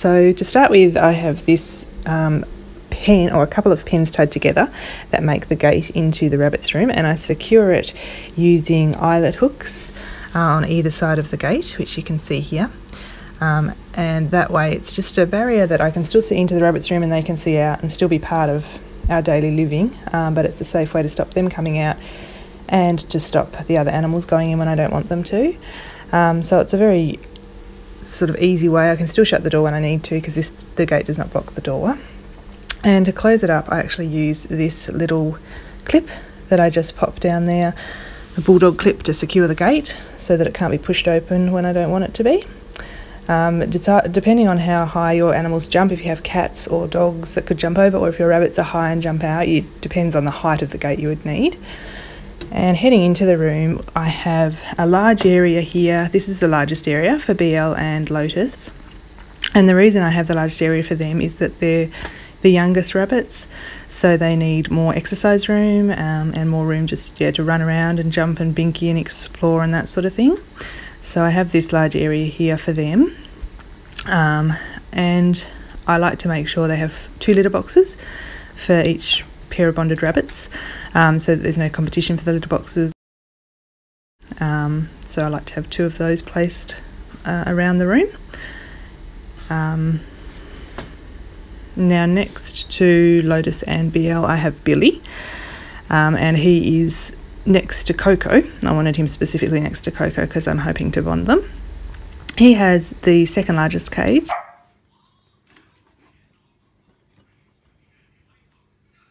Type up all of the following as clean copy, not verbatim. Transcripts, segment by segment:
So to start with, I have this pen or a couple of pins tied together that make the gate into the rabbit's room, and I secure it using eyelet hooks on either side of the gate, which you can see here. And that way it's just a barrier that I can still see into the rabbit's room and they can see out and still be part of our daily living, but it's a safe way to stop them coming out and to stop the other animals going in when I don't want them to. So it's a very sort of easy way. I can still shut the door when I need to because the gate does not block the door. And to close it up, I actually use this little clip that I just pop down there, the bulldog clip, to secure the gate so that it can't be pushed open when I don't want it to be. Depending on how high your animals jump, if you have cats or dogs that could jump over, or if your rabbits are high and jump out, it depends on the height of the gate you would need. And heading into the room, I have a large area here. This is the largest area for BL and Lotus. And the reason I have the largest area for them is that they're the youngest rabbits, so they need more exercise room and more room just to run around and jump and binky and explore and that sort of thing. So I have this large area here for them, and I like to make sure they have 2 litter boxes for each pair of bonded rabbits, so that there's no competition for the litter boxes. So I like to have 2 of those placed around the room. Now next to Lotus and BL, I have Billy, and he is next to Koko. I wanted him specifically next to Koko because I'm hoping to bond them. He has the second largest cage.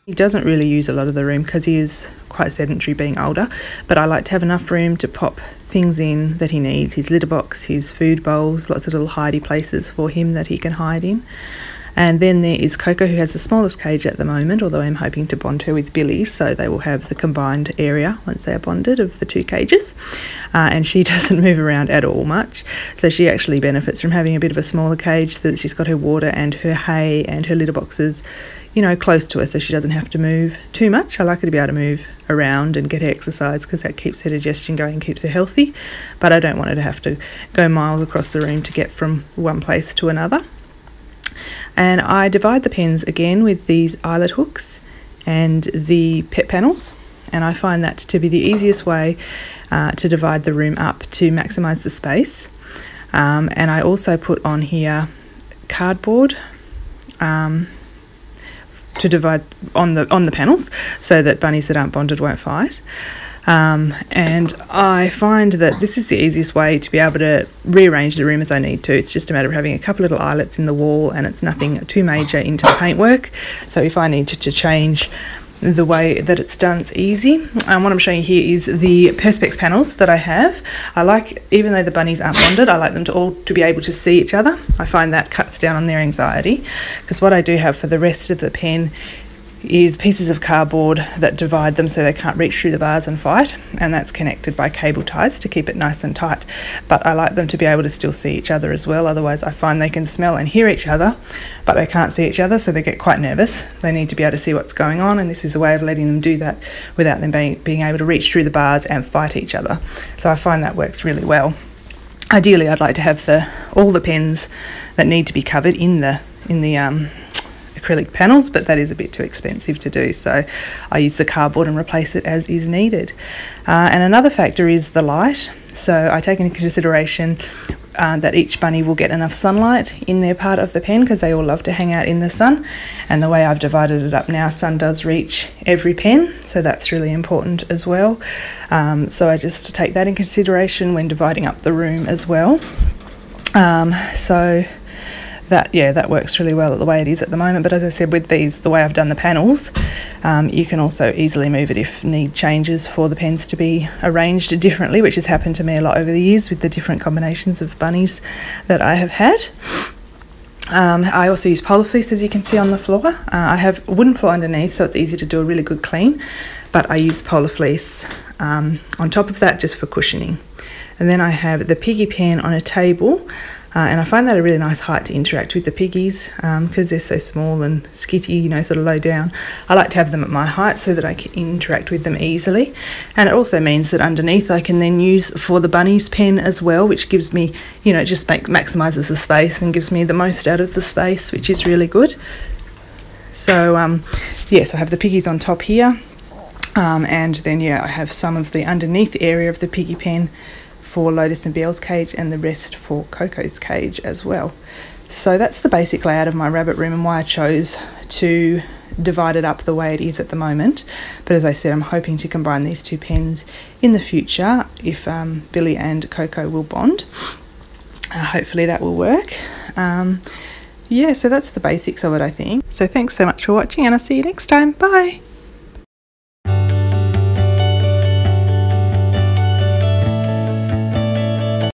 He doesn't really use a lot of the room because he is quite sedentary being older, but I like to have enough room to pop things in that he needs, his litter box, his food bowls, lots of little hidey places for him that he can hide in. And then there is Koko, who has the smallest cage at the moment, although I'm hoping to bond her with Billy, so they will have the combined area once they are bonded of the 2 cages. And she doesn't move around at all much, so she actually benefits from having a bit of a smaller cage so that she's got her water and her hay and her litter boxes, you know, close to her, so she doesn't have to move too much. I like her to be able to move around and get her exercise because that keeps her digestion going and keeps her healthy, but I don't want her to have to go miles across the room to get from one place to another. And I divide the pens again with these eyelet hooks and the pet panels, and I find that to be the easiest way to divide the room up to maximise the space. And I also put on here cardboard to divide on the panels so that bunnies that aren't bonded won't fight. And I find that this is the easiest way to be able to rearrange the room as I need to. It's just a matter of having a couple little eyelets in the wall, and it's nothing too major into the paintwork. So if I need to change the way that it's done, it's easy. What I'm showing you here is the Perspex panels that I have. I like, even though the bunnies aren't bonded, I like them to be able to see each other. I find that cuts down on their anxiety, because what I do have for the rest of the pen is pieces of cardboard that divide them so they can't reach through the bars and fight, and that's connected by cable ties to keep it nice and tight. But I like them to be able to still see each other as well, otherwise I find they can smell and hear each other but they can't see each other, so they get quite nervous. They need to be able to see what's going on, and this is a way of letting them do that without them being able to reach through the bars and fight each other. So I find that works really well. Ideally I'd like to have all the pens that need to be covered in the acrylic panels, but that is a bit too expensive to do, so I use the cardboard and replace it as is needed. And another factor is the light. So I take into consideration that each bunny will get enough sunlight in their part of the pen, because they all love to hang out in the sun, and the way I've divided it up now, sun does reach every pen, so that's really important as well. So I just take that in consideration when dividing up the room as well. So that works really well the way it is at the moment. But as I said, with these, the way I've done the panels, you can also easily move it if need changes for the pens to be arranged differently, which has happened to me a lot over the years with the different combinations of bunnies that I have had. I also use polar fleece, as you can see on the floor. I have a wooden floor underneath, so it's easy to do a really good clean, but I use polar fleece on top of that just for cushioning. And then I have the piggy pen on a table And I find that a really nice height to interact with the piggies, because they're so small and skitty, you know, sort of low down. I like to have them at my height so that I can interact with them easily. And it also means that underneath I can then use for the bunny's pen as well, which gives me, you know, just maximises the space and gives me the most out of the space, which is really good. So yes, I have the piggies on top here, and then I have some of the underneath area of the piggy pen for Lotus and Biel's cage, and the rest for Koko's cage as well. So that's the basic layout of my rabbit room and why I chose to divide it up the way it is at the moment. But as I said, I'm hoping to combine these two pens in the future if Billy and Koko will bond. Hopefully that will work. Yeah, so that's the basics of it, I think. So thanks so much for watching, and I'll see you next time. Bye!